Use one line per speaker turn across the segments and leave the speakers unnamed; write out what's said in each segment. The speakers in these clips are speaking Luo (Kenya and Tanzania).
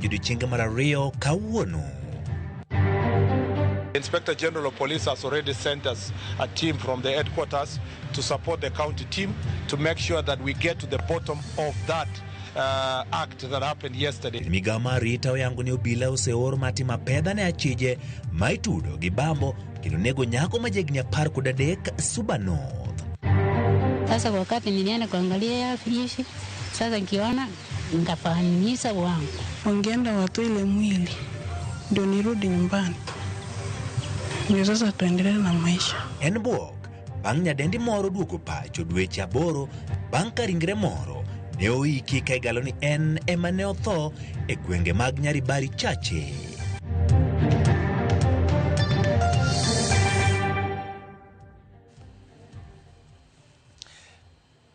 odonjo odiochienge mar ariyo kawuono.
Inspector General of Police has already sent us a team from the headquarters to support the county team to make sure that we get to the bottom of that act that happened yesterday.
Migawo mar arita oyango ni obila oseor mati mapedha ne achije ma itudo gi bambo kendo nego nyako ma jahigni 13 Suba North.
Sasa wakati nilienda kuangalia fishi, sasa nikiona nikafahamisha wangu.
Wangeenda watu ile mwili ndio nirudi nyumbani. Ndio sasa tuendelee na maisha.
En buok bang' nyadendi moro duogo pacho dweche 8 bang' ka ringre moro ne oiki ka igalo ni en ema ne otho e gwenge mag Nyaribari Chache.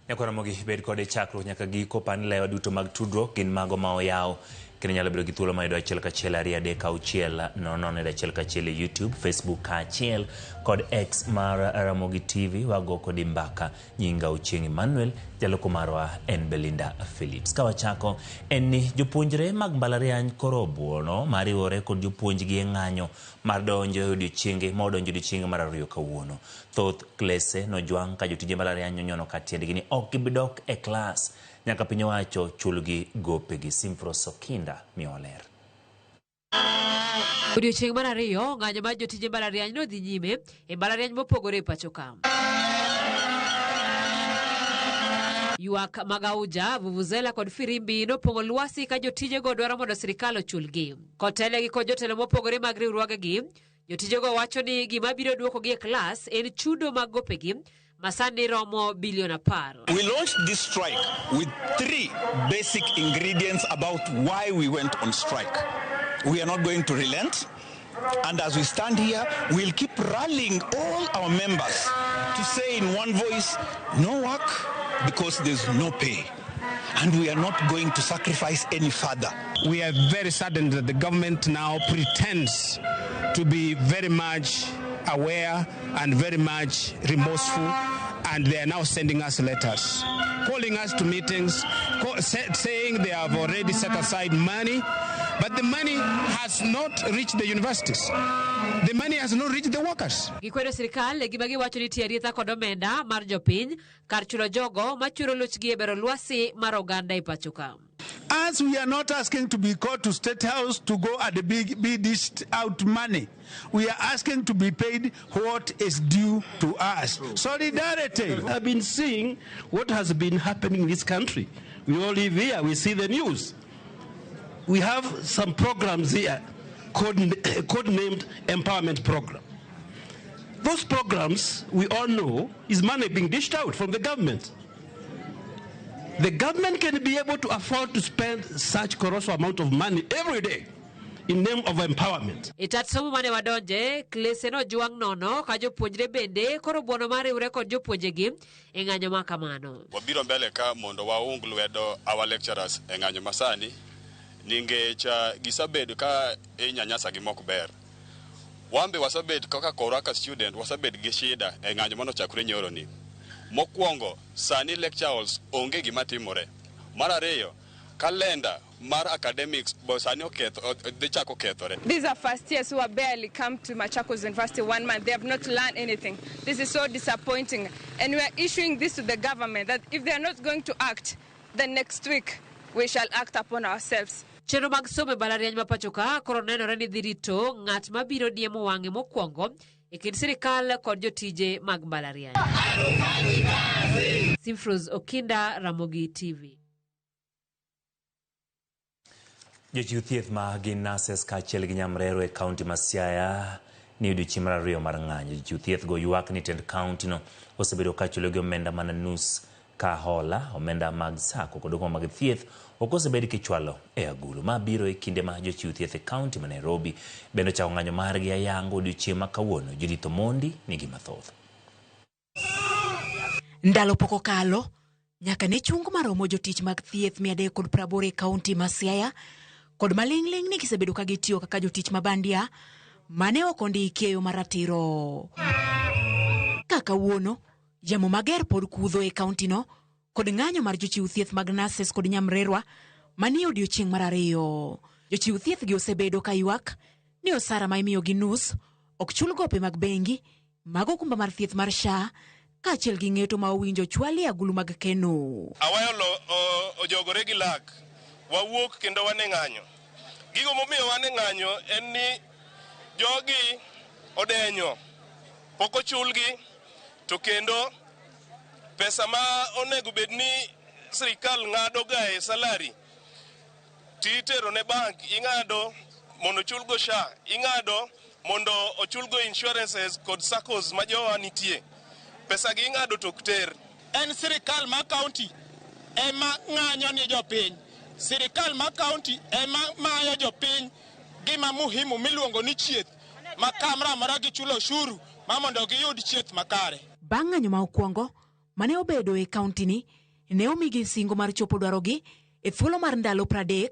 Nyakora mogi bed kode chakro nyaka giko pan lewa duto mag tudruok gin mago ma oyaw kendo nyalo bedo gi thuolo ma ido achiel kachiel ariyo adek auchiel nono ed achiel kachiel e YouTube, Facebook kachiel kod X mar Ramogi TV. Wago kod mbaka nyinga Ochieng' Emmanuel, jaloko marwa en Belinda Phillips. Ka wachako en ni jopuonjre mag mbalariany koro buono mariwore kod jopuonj gi ng'anyo mar donjo e odiochienge ma odonjo odiochienge mar ariyo kawuono. Thoth klese nojwang' ka jotije mbalariany nyono ka tiendgi ni ok gibidok e klas nyaka piny owacho chulgi gopegi. Simfros Okinda mioler.
Odiochieng' mar ariyo ng'anyo mar jotije mbalariany no dhi nyime e mbalariany mopogore e pacho ka. Yuak Magauja, Vuvuzela kod Firimbi nopong'o lwasi ka jotije go dwaro mondo sirikal ochulgi. Kotele gi kod jotelo mopogore mag riwruogegi, jotije go wacho ni gima biro duoko gi e klas en chudo mag gopegi masani romo bilion 10.
We launched this strike with 3 basic ingredients about why we went on strike. We are not going to relent, and as we stand here, we'll keep rallying all our members to say in one voice, no work because there's no pay. And we are not going to sacrifice any further.
We are very saddened that the government now pretends to be very much aware and very much remorseful, and they are now sending us letters, calling us to meetings, saying they have already set aside money, but the money has not reached the universities. The money has not reached the workers.
Gikwedo sirikal gima giwacho ni tiaritha kod omenda mar jopiny kar chulo jogo machuro luchgi e bero lwasi mar oganda e pacho ka.
As we are not asking to be called to State House to go at the be dished out money, we are asking to be paid what is due to us. Solidarity.
I've been seeing what has been happening in this country. We all live here, we see the news. We have some programs here codenamed Empowerment Program. Those programs, we all know, is money being dished out from the government. The government can be able to afford to spend such colossal amount of money every day in name of empowerment.
Itatsomo mane wadonje, klese no juang nono, ka jopuonjre bende, koro buono mare ure kod jopuonjegi, e ng'anyo makamano.
Wabiro mbele ka mondo waung lwedo our lecturers e ng'anyo masani, ningecha gisabedo ka inyanyasa gi mok ber. Wambe wasabed kaka koraka student, wasabed gi shida e ng'anyo mano chakre nyoro ni. Mokwongo, sani lecture halls onge gima timore. Mar ariyo, kalenda mar academics sani dhi chako kethore.
These are first years who have barely come to Machakos University 1 month. They have not learned anything. This is so disappointing. And we are issuing this to the government that if they are not going to act, then next week we shall act upon ourselves.
Chenro mag somo e mbalariany ma pacho ka koro nenore ni dhi rito ng'at mabiro diemo wang'e mokwongo e kind sirikal kod jotije mag mbalariany. Simfros Okinda, Ramogi TV.
Jochiw thieth ma gin nurses kaachiel gi nyamrero e kaunti ma Siaya ni odiochieng' mar ariyo mar ng'anyo. Jochiw thieth go ywak ni tend kaunti no osebedo ka chulo gi omenda mana nus ka hola, omenda mag sako kod okoma mag thieth ok osebed kichwalo e agulu. Ma biro e kinde ma jochiw thieth e kaunti ma Nairobi bende chako ng'anyo margi ayango odiochieng' ma kawuono. Judith Omondi nigi mathoth.
Ndalo poko kalo nyaka ne chungo maromo jotich mag thieth 380 e kaunti ma Siaya kod maling'ling ni kisebedo ka gitiyo kaka jotich mabandia mane ok ondiki e yo maratiro. Kaka wuono yamo mager pod kudho e kaunti no kod ng'anyo mar jochiw thieth mag nurses kod nyamrerwa manie odiochieng' mar ariyo. Jochiw thieth gi osebedo ka ywak ni osara ma imiyo gi nus ok chul gope mag bengi mag okumba mar thieth mar SHA kaachiel gi ng'eto ma owinjo chwali agulu mag keno.
Awayolo ojogore gi lak wawuok kendo wane ng'anyo. Gigo momiyo wane ng'anyo en ni jogi odenyo pok ochulgi to kendo pesa ma onego bed ni sirikal ng'ado ga e salary titero ne bank ing'ado mondo ochulgo SHA, ing'ado mondo ochulgo insurances kod SACCOs ma jowa nitie. Pesa gi ing'ado tok ter.
En sirikal ma county ema ng'anyo ni jopiny. Sirikal ma county ema mayo jopiny gima muhimu miluongo ni chieth ma kamra mara gi chulo ushuru ma mondo giyud chieth makare.
Bang' ng'anyo ma okwongo mane obedo e kaunti ni ne omigi singo mar chopo dwarogi e thuolo mar ndalo 30,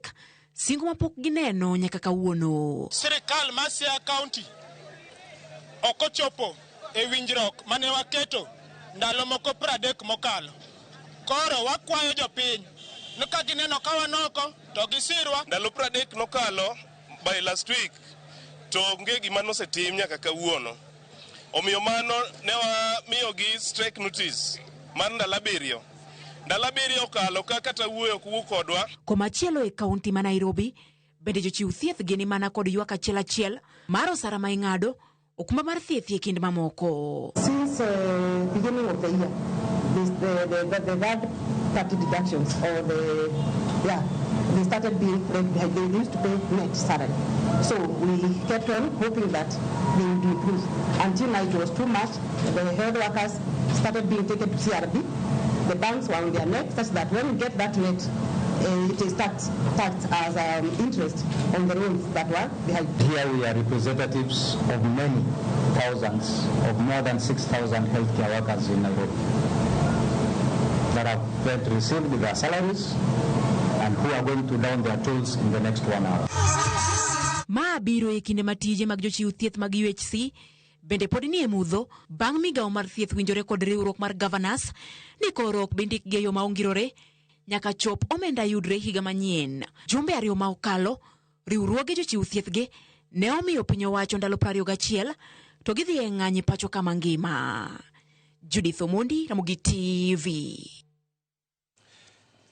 singo ma pok gineno nyaka kawuono.
Sirikal ma Siaya County ok ochopo e winjruok mane waketo ndalo moko 30 mokalo. Koro wakwayo jopiny ni ka gineno ka wanoko to gisirwa.
Ndalo 30 nokalo by last week to onge gima nosetim nyaka kawuono. Omiyo mano ne wamiyogi strike notice mar ndalo 7. Ndalo 7 okalo ka kata wuoyo kuwuok kodwa.
Komachielo e kaunti ma Nairobi bende jochiw thieth gini mana kod ywak achiel mar osara ma ing'ado okumba mar thieth e kind mamoko.
Since beginning of the year, the third-party deductions or they started being, they used to pay net salary. So we kept on hoping that they would improve. Until now it was too much. The health workers started being taken to CRB. The banks were on their neck such that when we get that net, it is taxed as interest on the loans that were behind.
Here we are representatives of many thousands, of more than 6,000 healthcare workers in Nairobi that have received their salaries and who are going to down their tools in the next 1 hour.
Ma biro e kinde matije mag jochiw thieth mag UHC bende pod ni e mudho bang' migawo mar thieth winjore kod riwruok mar governors ni koro ok bindik geyo ma ongirore nyaka chop omenda yudre higa manyien. Jumbe 2 ma okalo riwruoge jochiw thieth ge ne omiyo piny owacho ndalo 21 to gidhi e ng'anyo pacho kama ngima. Judith Omondi, Ramogi TV.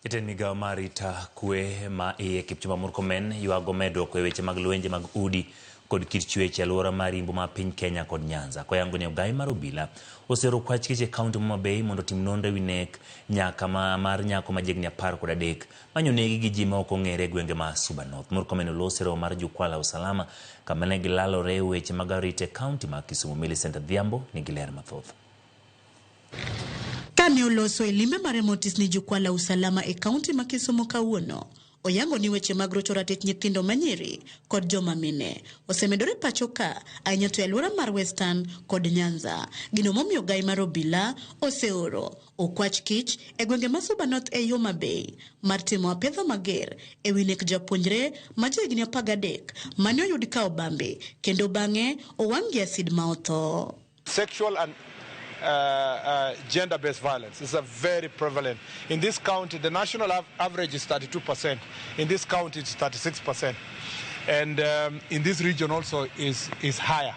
Jatend migawo mar rita kwe ma iye Kipchumba Murkomen ywago medruok e weche mag lwenje mag udi kod kit chwech e alwora mar Imbo ma piny Kenya kod Nyanza. Koyango ni ogai mar obila osero kwach kiche kaunti ma Mabei mondo tim nonro wi nek nyaka mar nyako majegni 13 manyonegi gi ji ma ok ong'ere gwenge ma Suba North. Murkomen olosero mar jukwaa la usalama kama ne gilalore weche mag arita kaunti ma Kisumu. Millicent Adhiambo ni giler mathoth.
Kane oloso e limbe mare motis ni jukwaa la usalama e kaunti ma Kisumu kawuono, oyango ni weche mag rocho ratich nyithindo manyiri kod joma mine osemedore pacho ka ahinya to e alwora mar Western kod Nyanza. Gino momiyo gai mar obila oseoro okwach kich e gwenge ma Suba North e Homa Bay mar timo apedho mager e wi nek japuonjre ma jahigni 13 mane oyud ka obambe kendo bang'e owang' gi asid ma otho.
Sexual and gender-based violence is very prevalent. In this county, the national average is 32%. In this county, it's 36%. And in this region also is higher.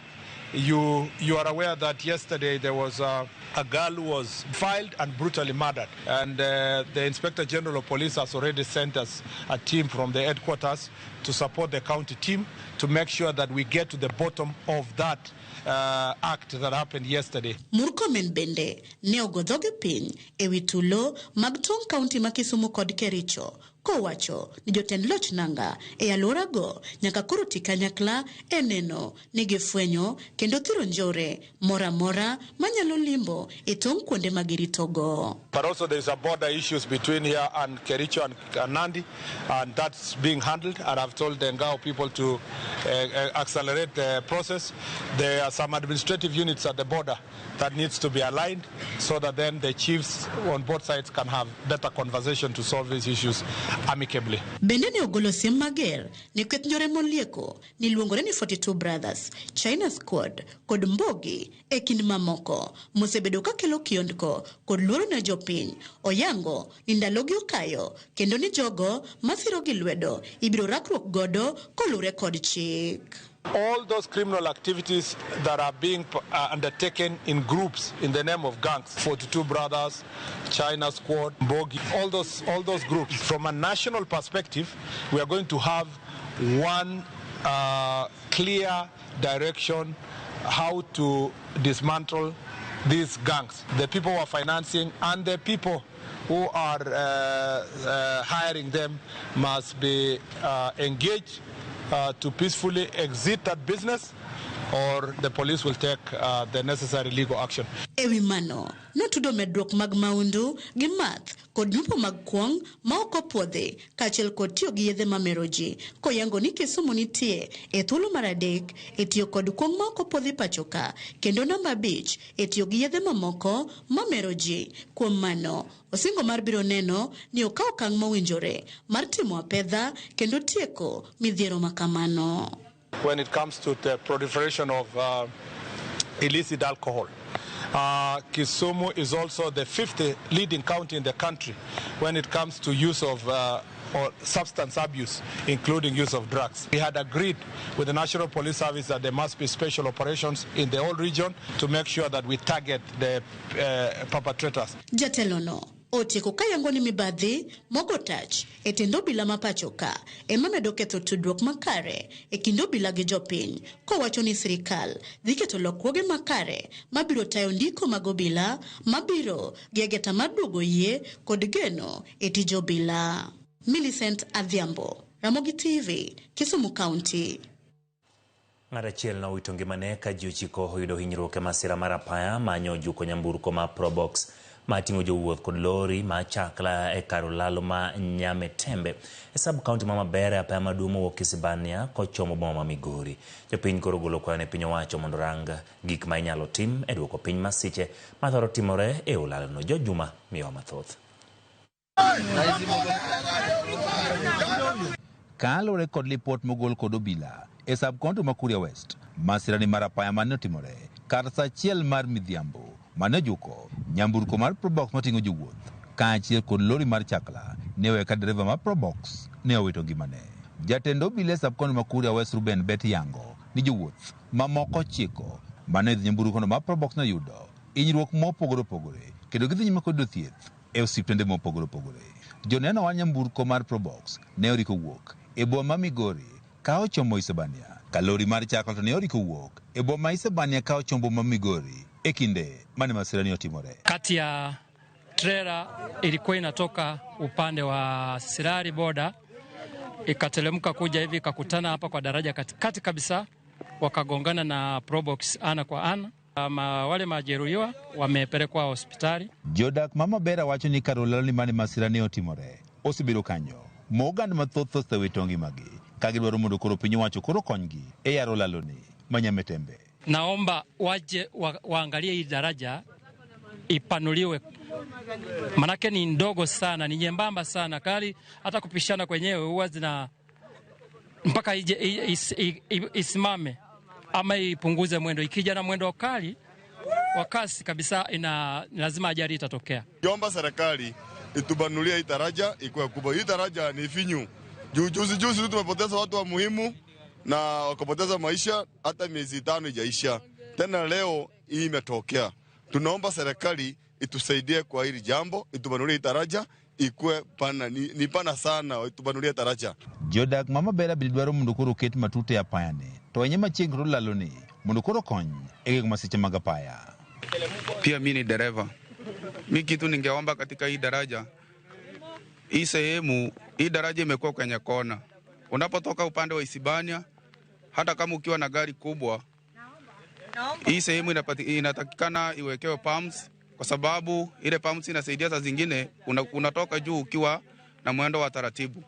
You are aware that yesterday there was a girl who was filed and brutally murdered. And the Inspector General of Police has already sent us a team from the headquarters to support the county team to make sure that we get to the bottom of that act that happened yesterday.
Murkomen bende ne ogodhoge piny e wi tulo mag tong' kaunti ma Kisumu kod Kericho kowacho ni jotend loch nanga e alwora go nyaka koro ti kanyakla e neno ni gifwenyo kendo thiro njore mora mora manyalo limbo e tong' kuonde magiritogo.
But also there is a border issues between here and Kericho and Nandi, and that's being handled, and I've told the Ngao people to accelerate the process. There are some administrative units at the border that needs to be aligned so that then the chiefs on both sides can have better conversation to solve these issues amicably.
Bende ne ogolo siem mager ni kweth njore molieko ni luongore ni 42 Brothers, China Squad kod Mbogi e kind mamoko mosebedo ka kelo kiondko kod luoro ne jopiny. Oyango ni ndalogi okayo kendo ni jogo masiro gi lwedo ibiro rakruok godo kolure kod chik.
All those criminal activities that are being undertaken in groups in the name of gangs, 42 Brothers, China Squad, Mbogi, all those groups. From a national perspective, we are going to have one clear direction how to dismantle these gangs. The people who are financing and the people who are hiring them must be engaged to peacefully exit that business, or the police will take the necessary legal action.
Ewi mano, notudo medruok mag maundu gi math kod nyupo mag kwong ma ok opuodhi kaachiel kod tiyo gi yedhe mamero ji koyango ni Kisumu nitie e thuolo mar adek e tiyo kod kwong ma ok opuodhi pachoka kendo namba 5 e tiyo gi yedhe mamoko mamero ji. Kuom mano, osingo mar biro neno ni okawo okang' mowinjore mar timo apedha kendo tieko midhiero makamano.
When it comes to the proliferation of illicit alcohol, Kisumu is also the 5th leading county in the country when it comes to use of or substance abuse, including use of drugs. We had agreed with the National Police Service that there must be special operations in the whole region to make sure that we target the perpetrators.
Jatelono otieko kayango ni mibadhi mogo tach e tendo bila mapachoka ema medo ketho tudruok makare e kindo bila gi jopiny kowacho ni sirikal dhi keto lokruoge makare mabiro tayo ndiko mag obila mabiro gi ageta mar duogo yie kod geno e tij obila. Millicent Adhiambo, Ramogi TV, Kisumu County.
Ng'at achiel nowito ngimane ka ji 9 oyudo hinyruok e masira mar apaya manyo ojuko nyamburko ma Probox mating'o jowuoth kod lori ma chakla e kar olalo ma Nyametembe e sub county ma Mabere. Apaya maduong' mowuok Isibania kochomo boma ma Migori. Jopiny koro golo kwayo ne piny owacho mondo rang gik ma inyalo tim e duoko piny masiche mathoro timore e olalono. Jo Juma miyowa mathoth.
Kalore kod lipot mogol kod obila e sub county ma Kuria West, masirani mar apaya mane otimore kar saa achiel mar midhiambo mane ojuko nyamburko mar Probox mating'o jowuoth kaachiel kod lori mar chakla ne weka dereva mar Probox ne owito ngimane. Jatend obila e sub county ma Kuria West Ruben Bet yango ni jowuoth mamoko 9 mane idho nyamburkono mar Probox noyudo hinyruok mopogore opogore kendo gidhi nyime kod thieth e osiptende mopogore opogore. Joneno wa nyamburko mar Probox ne oriko wuok e boma ma Migori ka ochomo Isebania. Kalori mar chakla to ne oriko wuok e boma ma Isebania ka ochombo ma Migori e kinde mane masirani otimore.
Kati ya trailer ilikuwa inatoka upande wa Sirari boda ikatelemka kuja hivi ikakutana hapa kwa daraja katikati kabisa, wakagongana na Probox ana kwa ana. Wale majeruhiwa wamepelekwa hospitali. Jodak
Mama Bera wacho ni karolalo ni mane masirani otimore osebiro kanyo mogand mathoth osewito ngimagi ka gidwaro mondo koro piny owacho koro konygi e yaro laloni ma Nyametembe.
Naomba waje waangalie hii daraja ipanuliwe, manake ni ndogo sana, ni nyembamba sana, kali hata kupishana kwenyewe huwa zina mpaka isimame ama ipunguze mwendo. Ikija na mwendo kali wa kasi kabisa lazima ajali itatokea.
Jomba serikali itubanulia hii daraja ikuwe kubwa. Hii daraja ni finyu. Juzi tumepoteza watu wa muhimu na wakapoteza maisha, hata miezi 5 ijaisha. Tena leo hii imetokea. Tunaomba serikali itusaidie kwa hili jambo, itubanulie hii daraja ikuwe pana, ni pana sana, itubanulie daraja.
Jodak Mama Bera bidwaro mondo koro ket matute ya payane to enye machiegro laloni mondo koro kony e masiche mag apaya.
Pia mimi ni dereva. Mimi kitu ningeomba katika hii daraja, hii sehemu, hii daraja imekuwa kwenye kona. Unapotoka upande wa Isibania, hata kama ukiwa na gari kubwa, hii sehemu inatakikana iwekewe pumps, kwa sababu ile pumps inasaidia saa zingine unatoka juu ukiwa na mwendo wa taratibu.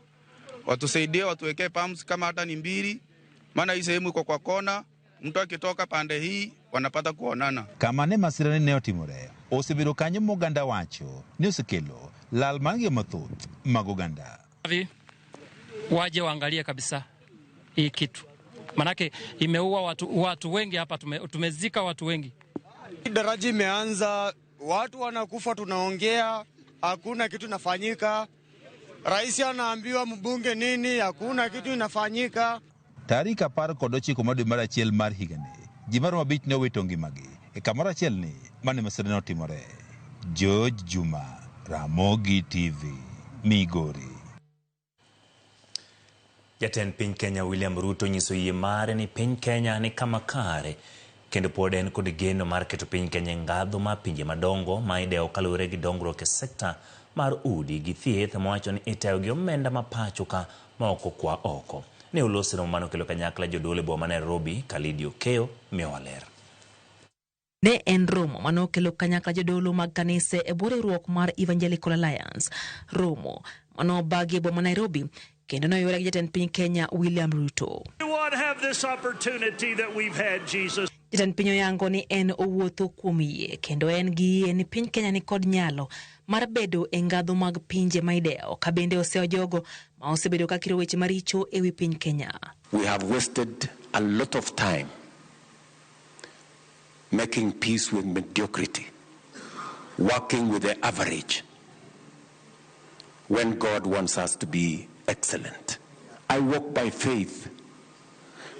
Watusaidie, watuwekee pumps kama hata ni 2 maana hii sehemu iko kwa kona, mtu akitoka pande hii wanapata kuonana.
Kama ne masirani ne otimore, osebedo kanyo moganda wacho ni osekelo lal mangi mathoth mag oganda.
Waje waangalie kabisa hii kitu, manake imeua watu wengi hapa, tumezika watu wengi.
Daraja imeanza, watu wanakufa, tunaongea, hakuna kitu inafanyika. Rais anaambiwa mbunge nini, hakuna kitu inafanyika.
Tarik 19 mar dwe mar achiel mar higani, ji maromo 5 ne owito ngimagi e kamoro achiel ni mane masirani otimore. George Juma, Ramogi TV, Migori.
Jatend piny Kenya William Ruto nyiso yie mare ni piny Kenya ni kama kare, kendo pod en kod geno mar keto piny Kenya ngadho ma pinje madongo ma idewo kaluwore gi dongruok e sekta mar udi gi thieth, mowacho ni itayo gi omenda ma pacho ka ma oko kwa oko. Ne oloseno mano kelo kanyakla jodolo e boma Nairobi. Khalid Okeyo miyo waler.
Ne en romo mano kelo kanyakla jodolo mag kanise e bwo riwruok mar Evangelical Alliance. Romo mano bagi e boma Nairobi kendo no yore gi jatend piny Kenya William Ruto.
Have this opportunity that we've had, Jesus.
Jatend piny oyango ni en owuotho kuom yie kendo en gi yie ni piny Kenya ni kod nyalo mar bedo e ngadho mag pinje ma idewo ka bende oseo jogo ma osebedo ka kiro weche maricho e wi piny Kenya.
We have wasted a lot of time making peace with mediocrity, working with the average, when God wants us to be excellent. I walk by faith.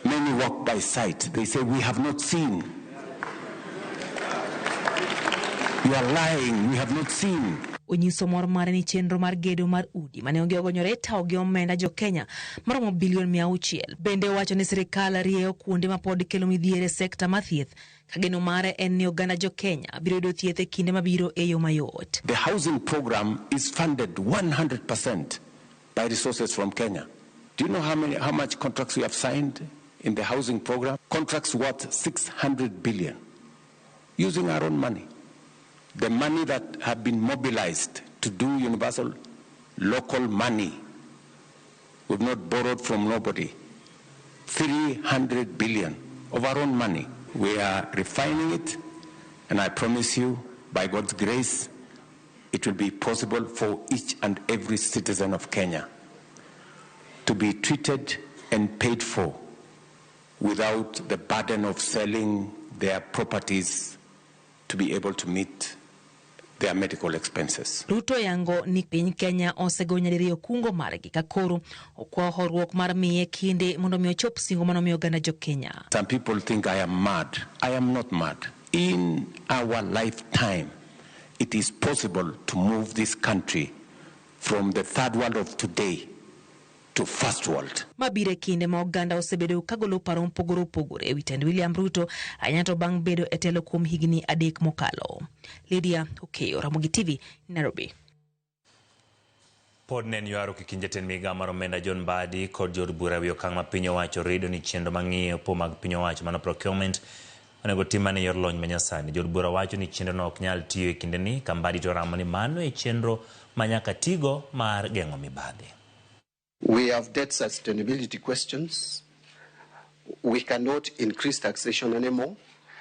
Many walk by sight. They say, we have not seen. You are lying. We have not seen.
Onyiso mor mare ni chenro mar gedo mar udi mane ogonyore tawo gi omenda jo Kenya maromo bilion 600. Bende wacho ni sirikal rieyo kuonde ma pod kelo midhiere sekta ma thieth ka geno mare en ni oganda jo Kenya biro yudo thieth e kinde mabiro e yo mayot.
The housing program is funded 100% by resources from Kenya. Do you know how much contracts we have signed in the housing program? Contracts worth 600 billion using our own money. The money that have been mobilized to do universal local money. We've not borrowed from nobody. 300 billion of our own money. We are refining it, and I promise you, by God's grace, it will be possible for each and every citizen of Kenya to be treated and paid for without the burden of selling their properties to be able to meet their medical expenses.
Ruto yango ni piny Kenya osegonya diriyo kungo margi ka koro okwa horuok mar miye kinde mondo mi ochop singo mano mi oganda jo Kenya.
Some people think I am mad. I am not mad. In our lifetime, it is possible to move this country from the third world of today to first world.
Mabire kinde ma oganda osebedo kagolo paro mopogore e wi tend William Ruto anyato bang' bedo e telo kuom higni 3 mokalo. Lydia Okeyo, Ramogi TV, Nairobi.
Pod nen yaro kikinje ten miga mar omenda John Mbadi kod jod bura wi okang' ma piny owacho rido ni chenro mang'iyo po mag piny owacho mano procurement onego timane yor lony manyasani. Jod bura wacho ni chenro no ok nyal tiyo e kinde ni ka Mbadi to ramo ni mano e chenro manyaka tigo mar geng'o mibadhi.
We have debt sustainability questions. We cannot increase taxation anymore.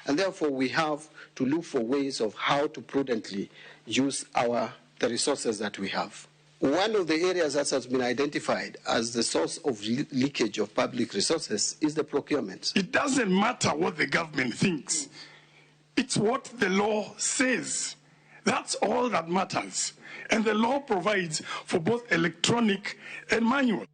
And therefore, we have to look for ways of how to prudently use the resources that we have. One of the areas that has been identified as the source of leakage of public resources is the procurement.
It doesn't matter what the government thinks. It's what the law says. That's all that matters. And the law provides for both electronic and manual.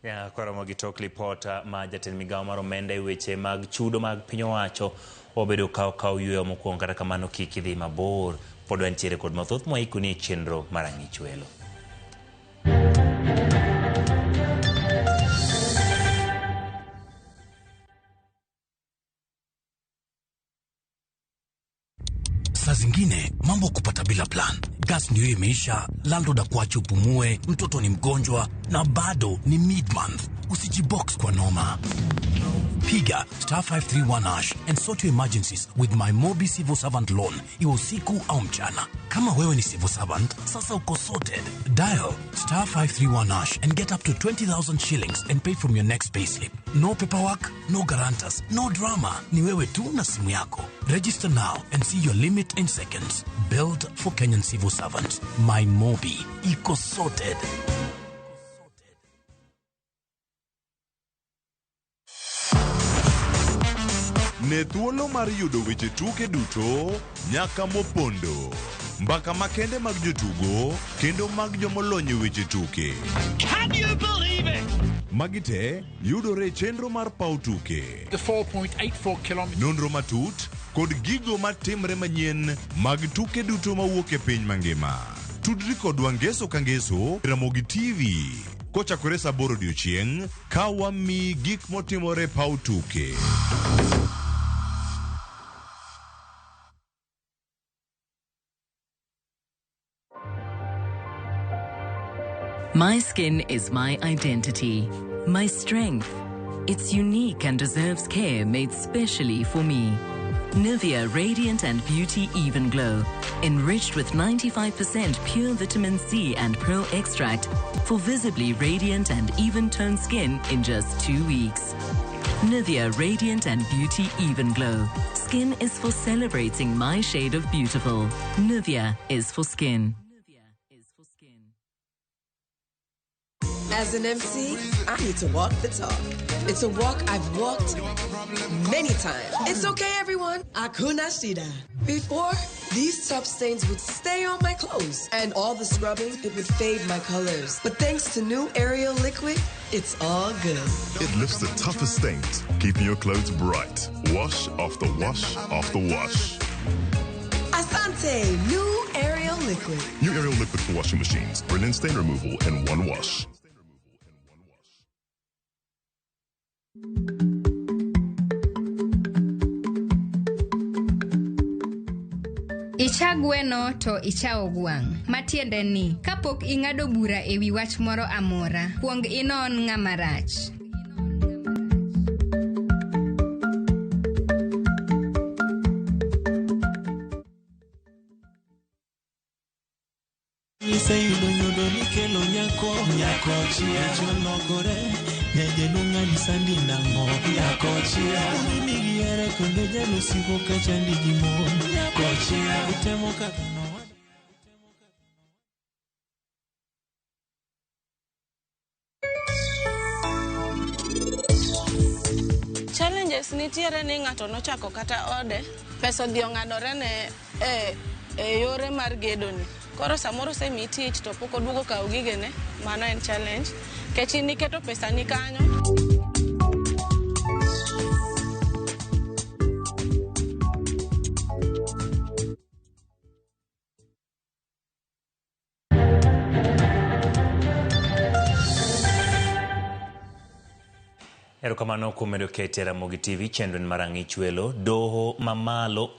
Ya kwa Ramogi tok lipota ma jatend migawo mar omenda e weche mag chudo mag piny owacho obedo kaw yueyo mokwongo kata kamano kik idhi mabor. Pod wantiere kod mathoth mwaikoni e chenro mar Ang'ich Welo.
Saa zingine mambo kupata bila plan. Gas ndio imeisha, landlord akuache upumue, mtoto ni mgonjwa na bado ni mid-month. Usijibox kwa noma. Piga *531# and sort your emergencies with my Mobi Civil Servant loan. Iwe usiku au mchana. Kama wewe ni civil servant, sasa uko sorted. Dial *531# and get up to 20,000 shillings and pay from your next payslip. No paperwork, no guarantors, no drama. Ni wewe tu na simu yako. Register now and see your limit in seconds. Built for Kenyan civil servants. My Mobi. Iko sorted.
Ne thuolo mar yudo weche tuke duto nyaka mopondo. Mbaka makende mag jotugo kendo mag jomolony weche tuke.
Can you believe it?
Magite yudore chenro mar pau tuke.
The 4.84 kilometers.
Nonro matut kod gigo matimre manyien mag tuke duto mawuok e piny mangima. Tudri kodwa ngeso ka ngeso Ramogi TV. Kochakore saa 8 odiechieng' ka wami gik motimore pau tuke.
My skin is my identity, my strength. It's unique and deserves care made specially for me. Nivea Radiant and Beauty Even Glow, enriched with 95% pure vitamin C and pearl extract for visibly radiant and even-toned skin in just 2 weeks. Nivea Radiant and Beauty Even Glow. Skin is for celebrating my shade of beautiful. Nivea is for skin.
As an MC, I need to walk the talk. It's a walk I've walked many times. It's okay, everyone. Hakuna shida. Before, these tough stains would stay on my clothes, and all the scrubbing, it would fade my colors. But thanks to new Ariel Liquid, it's all good.
It lifts the toughest stains, keeping your clothes bright. Wash after wash after wash.
Asante, new Ariel Liquid.
New Ariel Liquid for washing machines. Brilliant stain removal in one wash.
Icha gweno to icha ogwang'. Matiende ni, kapok ing'ado bura ewi wach moro amora, kuong inon ng'ama rach.
Challenges nitiere ni ng'ato nochako kata ode, pesa odhi ong'adore ne yore mar gedo ni. Koro samoro semi tich to pok oduogo kawo gigene, mano en challenge. Kechi niketo pesa ni kanyo.
Erokamano kuom medo kete Ramogi TV chenro mar ang'ich welo. Doho mamalo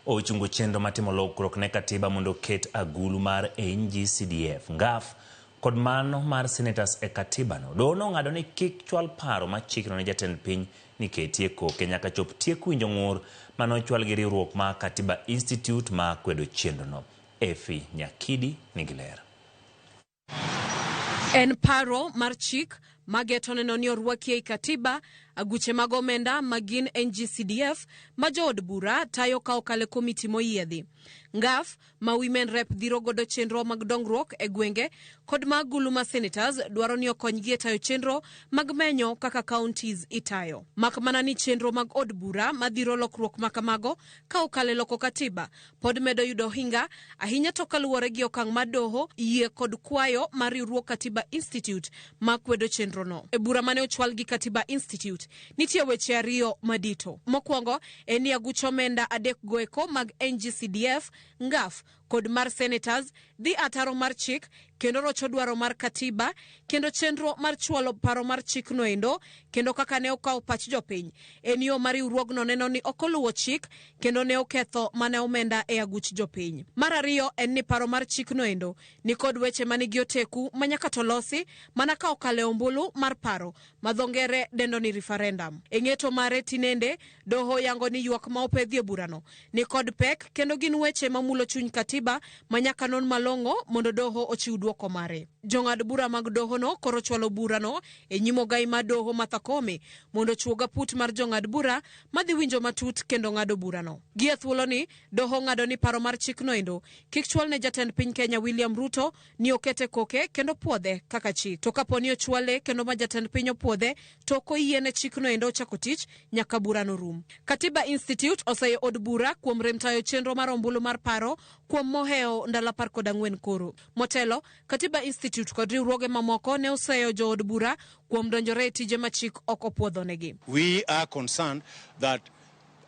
ochungo chenro matimo lokruok ne katiba mondo ket agulu mar NGCDF ngaf kod mano mar senators e katiba no. Doho nong'ado ni kik chwal paro ma chikno ne jatend piny ni ketie koke nyaka chop tiek winjo ng'ur manochwal gi riwruok ma Katiba Institute ma kwedo chenro no. Efi Nyakidi nigi ler.
En paro mar chik mageto neno ni orwakie katiba aguche mag omenda magin NGCDF ma jood bura tayo ka okale komiti moyiedhi. Ngaf ma women rep dhiro godo chenro mag dongruok e gwenge kod magulu ma senators dwaro ni okonygi e tayo chenro mag menyo kaka counties itayo. Makmana ni chenro mag od bura madhiro lokruok makamago ka okale loko katiba pod medo yudo hinga ahinya to kaluwore gi okang' ma doho yie kod kwayo mar riwruok Katiba Institute ma kwedo chenro no. E bura mane ochwal gi Katiba Institute nitie weche ariyo madito. Mokwongo en ni agucho omenda adek goeko mag NGCDF ngaf
kod mar senators dhi ataro mar chik kendo rocho dwaro mar katiba kendo chenro mar chwalo paro mar chik no endo kendo kaka ne okaw pach jopiny en yo mar riwruogno neno ni okoluwo chik kendo ne oketho mane omenda e aguch jopiny. Mar ariyo en ni paro mar chik no endo ni kod weche manigi oteku manyaka to losi mana ka okale ombulu mar paro madhongere dendo ni referendum. E ng'eto mare tinende doho yango ni ywak ma opedhie burano ni kod pek kendo gin weche mamulo chuny katiba manyaka non malongo mondo doho ochiw duoko mare. Jong'ad bura mag doho no koro chwalo burano e nyimo gai ma doho Martha Koome mondo chuoga put mar jong'ad bura madhi winjo matut kendo ng'ado burano. Gie thuolo ni doho ng'ado ni paro mar chik no endo kik chwal ne jatend piny Kenya William Ruto ni okete koke kendo puodhe kaka chik. To kaponi ochwale kendo ma jatend piny opuodhe to koyiene chik no endo chako tich nyaka burano rum. Katiba Institute osayo od bura kuom rem tayo chenro mar ombulu mar paro kuom moheo ndalo 14 koro. Motelo, Katiba Institute kod riwruoge mamoko ne osayo jo od bura kuom donjore tije ma chik ok opuodhonegi.
We are concerned that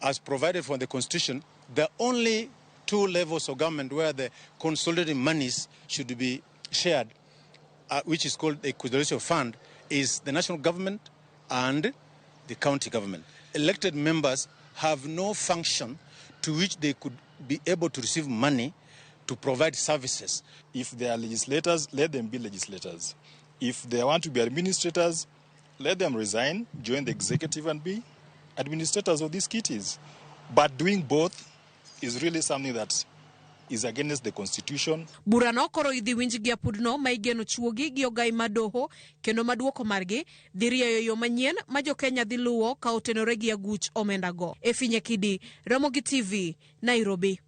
as provided for the Constitution, the only two levels of government where the consolidated monies should be shared, which is called the Equalization Fund, is the national government and the county government. Elected members have no function to which they could be able to receive money to provide services.
If they are legislators, let them be legislators. If they want to be administrators, let them resign, join the executive and be administrators of these kitties. But doing both is really something that is against the Constitution.
Burano koro idhi winj gi apudno ma igeno chuogi gi ogai madoho kendo maduoko margi dhi rieyo yo manyien ma jo Kenya dhi luwo ka otenore gi aguch omenda go. Efinye Kidi, Ramogi TV, Nairobi.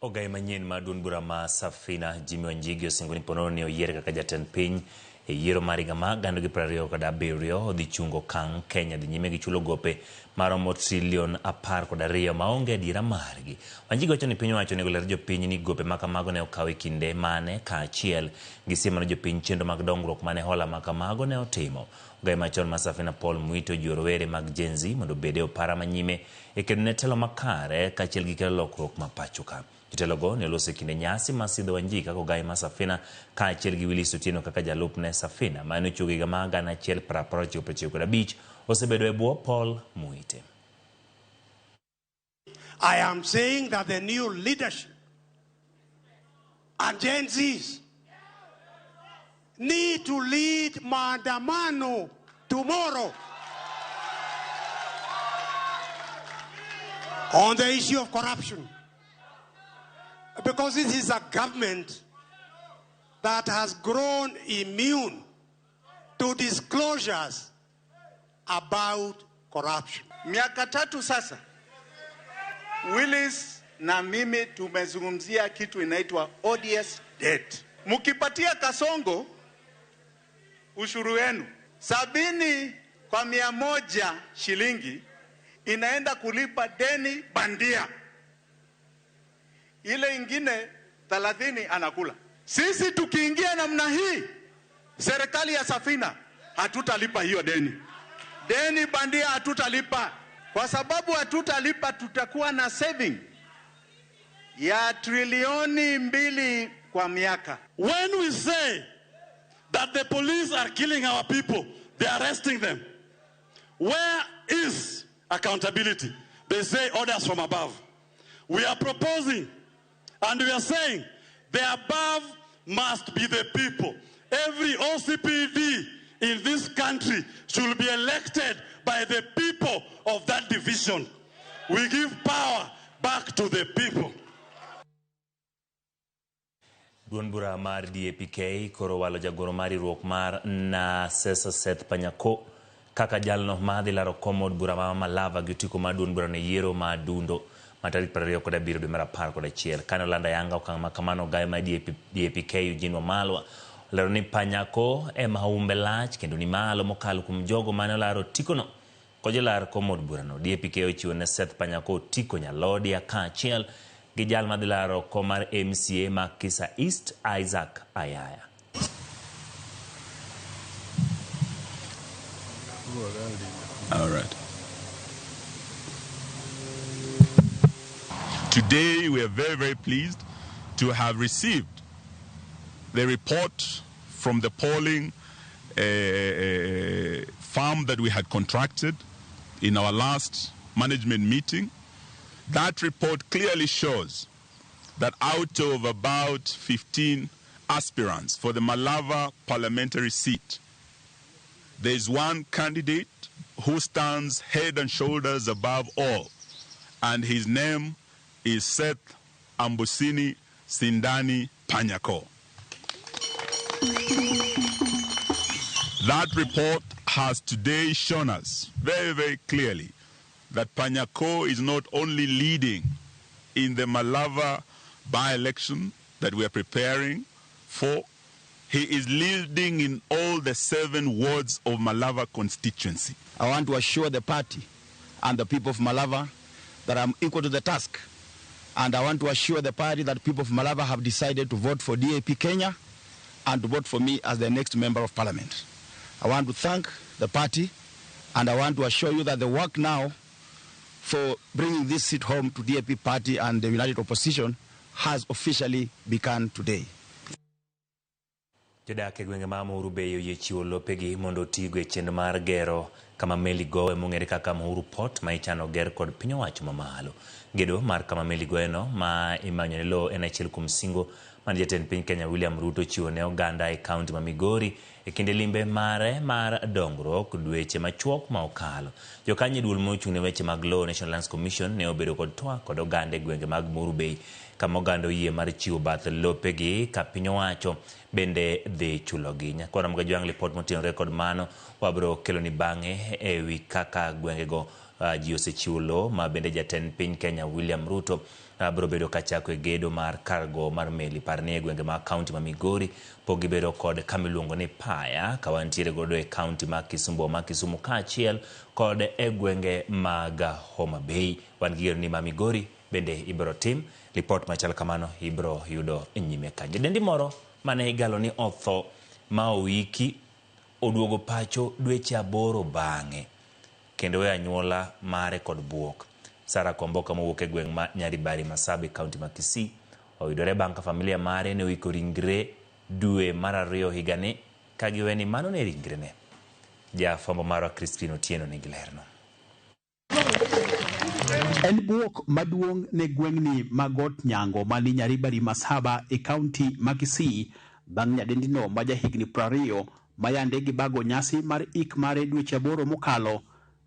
Ogai manyien ma duond bura ma Safina Jimmy Wanjigi osingoni pononi oyier kaka jatend piny e yiero mar higa ma 2027 odhi chungo kang Kenya dhi nyime gi chulo gope maromo trilion 12 maonge adiera margi. Wanjigi wacho ni piny owacho nego ler jopiny ni gope ma kamago ne okaw e kinde mane kaachiel gi siemo ne jopiny chenro mag dongruok mane hola ma kamago ne otimo. Ogai machon ma Safina Paul Muito jiwo rowere mag Gen Z mondo obed e opara manyime e kedo ne telo makare kaachiel gi kelo lokruok ma pacho ka. Jitelogo ne oloso kinde nyasi ma sidho Wanjigi kaka ogai ma Safina kaachiel gi Willis Otieno kaka jalupne Safina mane ochuo higa ma 1995 osebedo e bwo Paul Muite.
I am saying that the new leadership and Gen Zs need to lead maandamano tomorrow on the issue of corruption. Because this is a government that has grown immune to disclosures about corruption.
Miaka 3 sasa, Willis na mimi tumezungumzia kitu inaitwa ODS debt. Mukipatia Kasongo ushuru wenu 70 kwa 100 shilingi inaenda kulipa deni bandia. Ile ingine 30 anakula. Sisi tukiingia namna hii, serikali ya Safina hatutalipa hiyo deni. Deni bandia hatutalipa. Kwa sababu hatutalipa, tutakuwa na saving ya trilioni 2 kwa miaka.
When we say that the police are killing our people, they are arresting them, where is accountability? They say orders from above. We are proposing and we are saying the above must be the people. Every OCPD in this country should be elected by the people of that division. We give power back to the people.
Duond bura mar DAPK koro walo jagoro mar riwruok mar Nasesa Seth Panyako kaka jalno madhi laro komod bura ma Malava gi otiko mar duond bura ne yiero ma Dundo matarik 27 dwe mar 11 kane olanda yanga okang' ma kamano ogai ma DAPK Eugene Wamalwa lero ni Panyako ema umbe lach kendo ni malo mokalo kuom jogo mane olaro tikono kojolar komod burano. DAPK ochiwo ne Seth Panyako tiko nyalodi kaachiel gi jal madhi laro komar MCA ma Kisa East Isaac Ayaya.
All right. Today we are very, very pleased
to have received the report from the polling firm that we had contracted in our last management meeting. That report clearly shows that out of about 15 aspirants for the Malava parliamentary seat, there is one candidate who stands head and shoulders above all, and his name is Seth Ambusini Sindani Panyako. That report has today shown us very, very clearly that Panyako is not only leading in the Malava by-election that we are preparing for, he is leading in all the 7 wards of Malava constituency.
I want to assure the party and the people of Malava that I'm equal to the task. And I want to assure the party that people of Malava have decided to vote for DAP Kenya and to vote for me as the next member of parliament. I want to thank the party, and I want to assure you that the work now for bringing this seat home to DAP party and the United Opposition has officially begun today.
Jodak e gwenge ma Muhuru Bay oyie chiwo lopegi mondo otigo e chenro mar gero kama meli goe mong'ere kaka Muhuru Port ma ichano ger kod piny owacho mamalo. Gedo mar kama meli goeno ma imanyo ne lo en achiel kuom singo mane jatend piny Kenya William Ruto chiwo ne oganda e kaunti ma Migori e kinde limbe mare mar dongruok dweche machuok ma okalo. Jokanyo duol mochung' ne weche mag Law National Lands Commission ne obedo kod twak kod oganda e gwenge mag Muhuru Bay kama oganda oyie mar chiwo bath lopegi ka piny owacho bende dhi chulogi. Nyakwana mga jwang' report motenore kod mano wabro kelo ni bang'e e wi kaka gwengego ji osechiwo lo ma bende jatend piny Kenya William Ruto bro bedo kachako e gedo mar cargo mar meli parni e gwenge ma kaunti ma Migori pogi bedo kod kamiluongo ni Paya kawantiere godo e kaunti ma Kisumu kaachiel kod e gwenge mag Homa Bay. Wan gigero ni ma Migori bende ibro tim report machal kamano ibro yudo e nyime kanyo. Dendi moro mane igalo ni otho ma owiki oduogo pacho dweche 8 bang'e kendo we anyuola mare kod buok. Sara Komboka mowuok e gweng' ma Nyaribari Masabi kaunti ma Kisii oyudore bang' ka familia mare ne wiko ringre dwe mar 2 higani ka giwe ni mano ne ringre ne. Jafwambo marwa Crispin Otieno nigi lerno.
En buok maduong' ne gweng'ni magot Nyango mani Nyaribari Masaba e kaunti ma Kisii bang' nyadendino ma jahigni 20 mayande gi bago nyasi mar ik mare dweche 8 mokalo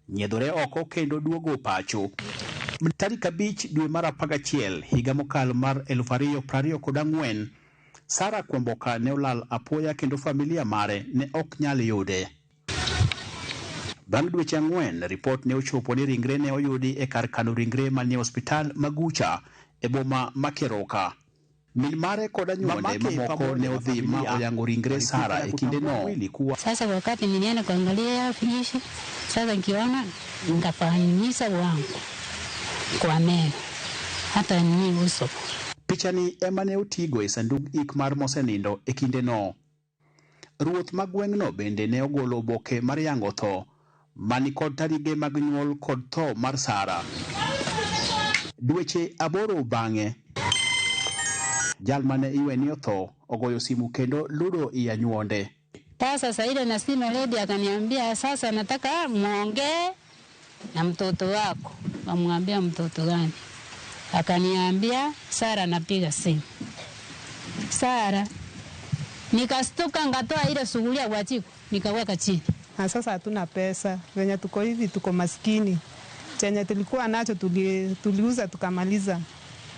nyiedhore oko kendo duogo pacho. Tarik 5 dwe mar 11 higa mokalo mar 2024 Sara Kwamboka ne olal apoya kendo familia mare ne ok nyal yude. Bang' dweche 4 ripot ne ochopo ni ringre ne oyudi e kar kano ringre manie hospital Magucha e boma Makeroka. Min mare kod anyuonde mamoko ne odhi ma oyango ringre Sara e kinde no.
Sasa wakati nilienda kuangalia finisho, sasa nikiona nikafahamisha wangu kwa meno hata ni uso.
Pichani ema ne otigo e sandug ik mar mosenindo e kinde no. Ruoth ma gweng'no bende ne ogolo oboke mar yango tho mani kod tarige mag nyuol kod tho mar Sara. Dweche 8 bang'e jal mane iwe ni otho ogoyo simu kendo ludo i anyuonde.
Sasa ile na simu lady akaniambia sasa nataka muongee na mtoto wako. Amwambia mtoto gani? Akaniambia Sara napiga simu. Sara nikastuka ngatoa ile sugulia kwa jiko nikaweka chini.
Sasa hatuna pesa. Venye tuko hivi tuko maskini. Chenye tulikuwa nacho tuliuza tukamaliza.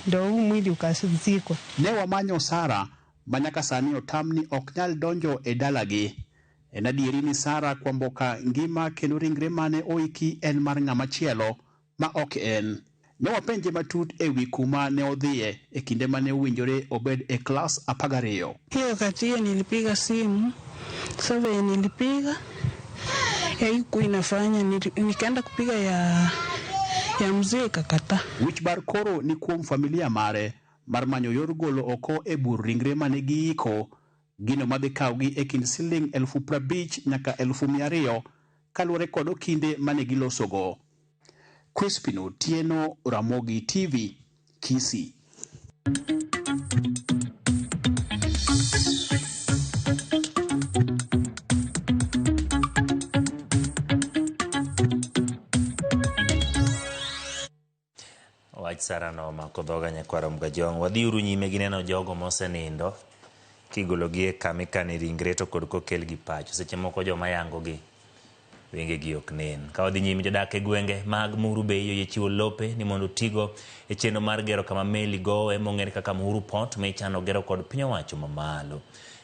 Ndio huu mwili ukazikwa.
Ne wamanyo Sara manyaka sani otamni ok nyal donjo e dalagi. En adieri ni Sara Kwamboka ngima kendo ringre mane oiki en mar ng'ama chielo ma ok en. Ne wapenje matut e wi kuma ne odhie e kinde mane owinjore obed e klas 12.
Hiyo wakati hiyo nilipiga simu. Sasa nilipiga haiku inafanya nikaenda kupiga ya mzee kakata.
Wich bar koro ni kuom familia mare mar manyo yor golo oko e bur ringre mane giiko gino madhi kawgi e kind siling 50,000 nyaka 200,000 kaluwore kod okinde mane gilosogo. Crispin Otieno, Ramogi TV, Kisii.
sarano makodhoga nyakwaro Mgajong. Wadhiuru nyime gi neno jogo mosenindo kigologi e kama ikane ringre to kod kokel gi pacho. Seche moko joma yango gi wenge gi ok nen. Ka wadhi nyime jodak e gwenge mag Muhuru Bay oyie chiwo lope ni mondo tigo e chenro mar gero kama meli gowe mong'ere kaka Muhuru Port ma ichano gero kod piny owacho mamalo.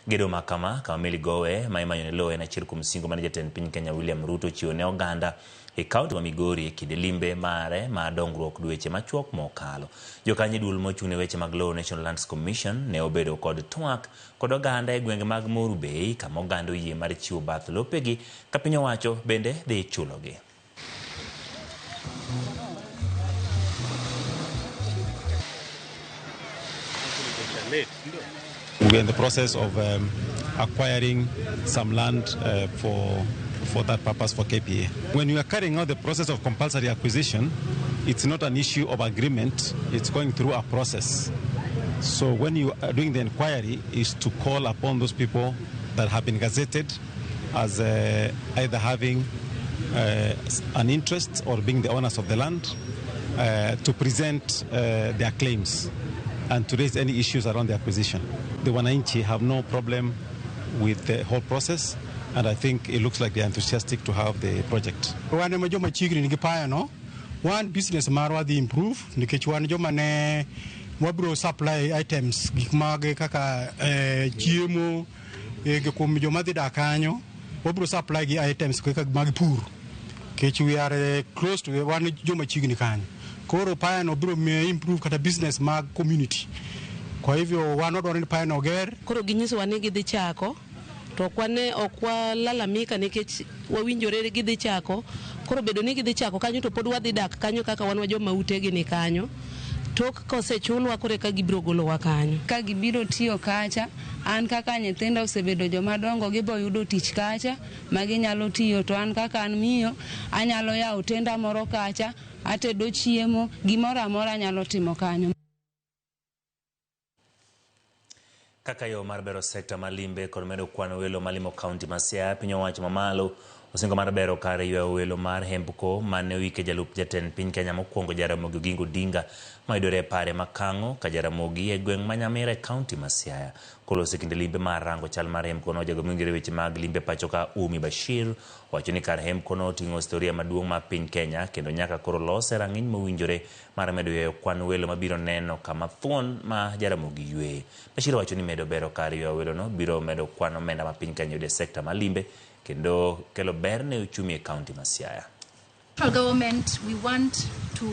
Gedo makama kama meli gowe ma imanyo ne lowo en achiel kuom singo mane jatend piny Kenya William Ruto chiwo ne oganda e kaunti ma Migori e kinde limbe mare ma dongruok dweche machuok mokalo. Jokanyo duol mochung' ne weche mag lowo National Lands Commission ne obedo kod twak kod oganda e gwenge mag Muhuru Bay kama oganda oyie mar chiwo bath lopegi ka piny owacho bende dhi chulogi.
We're in the process of acquiring some land for that purpose for KPA. When you are carrying out the process of compulsory acquisition, it's not an issue of agreement, it's going through a process. So when you are doing the inquiry is to call upon those people that have been gazetted as either having an interest or being the owners of the land to present their claims and to raise any issues around the acquisition. The Wananchi have no problem with the whole process, and I think it looks like they are enthusiastic to have the project.
One business marwa the improve nikech wan joma ne wabro supply items gikmage kaka chiemo kuom joma dhi dak kanyo wabro supply gi items kaka mag pur kech we are close to one joma chigni kanyo koro paya no bro improve kata business mag community kwa hivyo wanodwaro ni paya no ger
koro ginyiso wane gidhi chako to kwane okwalalamika nikech wawinjore gidhi chako koro bedo ni gidhi chako kanyo to pod wadhi dak kanyo kaka wan wa joma utegi ni kanyo tok kosechulwa kore ka gibiro golowa kanyo
ka gibiro tiyo kacha an kaka nyithindo osebedo joma dongo gibo yudo tich kacha magi nyalo tiyo to an kaka an miyo anyalo yawo tenda moro kacha atedo chiemo gimoro amora nyalo timo kanyo.
Kaka yo mar bero sekta malimbe kod medo kwano welo malimo kaunti ma Siaya piny owacho mamalo osingo mar bero kare ywa welo mar hembko mane wike jalup jatend piny Kenya mokwongo Jaramogi Oginga Odinga mayudore pare makango ka Jaramogi e gweng' manyamira e kaunti ma Siaya kolose kinde limbe mar rango chal mar hembko no jago mingire weche mag limbe pacho ka Umi Bashir wacho ni kar hembko no ting'o historia maduong' ma piny Kenya kendo nyaka koro lose rang'iny mowinjore mar medo ywayo kwan welo mabiro neno kama thuon ma Jaramogi ywe. Bashir wacho ni medo bero kare ywa welo no biro medo kwan omenda ma piny Kenya yude sekta malimbe kendo kelo ber ne uchumi e kaunti ma Siaya.
Federal government, we want to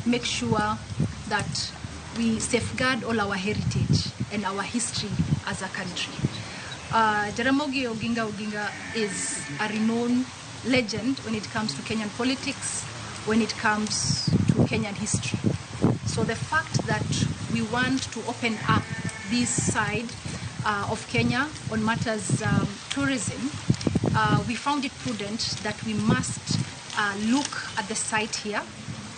make sure that we safeguard all our heritage and our history as a country. Jaramogi Oginga Odinga is a renowned legend when it comes to Kenyan politics, when it comes to Kenyan history. So the fact that we want to open up this side of Kenya on matters tourism, we found it prudent that we must look at the site here.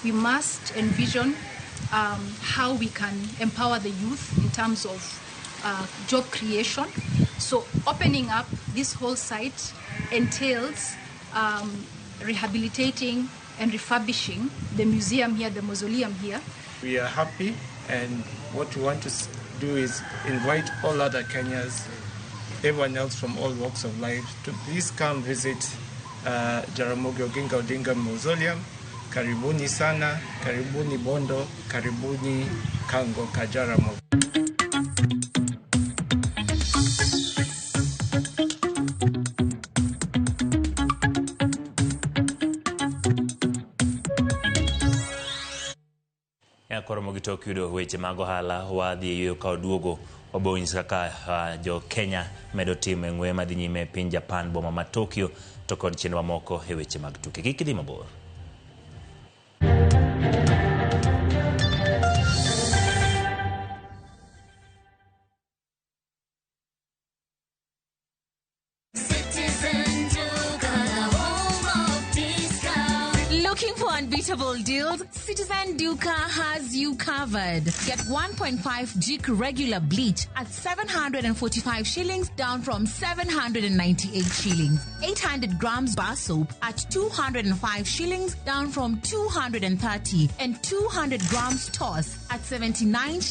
We must envision how we can empower the youth in terms of job creation. So opening up this whole site entails rehabilitating and refurbishing the museum here, the mausoleum here.
We are happy, and what we want to do is invite all other Kenyans, everyone else from all walks of life, to please come visit Jaramogi Oginga Odinga Mausoleum. Karibuni sana, karibuni Bondo, karibuni Kango Kajaramogi.
Koromogi tok yudo weche mag ohala wadhi yweyo ka oduogo wabonyis kaka jo Kenya medo timo ng'we madhi nyime piny Japan boma ma Tokyo to kod chenro moko e weche mag tuke. Kik idhi mabor.
Looking for an
unbeatable deals, Citizen Duca has you covered. Get 1.5 Jik regular bleach at 745 shillings, down from 798 shillings. 800 grams bar soap at 205 shillings, down from 230. And 200 grams toss at 79 shillings.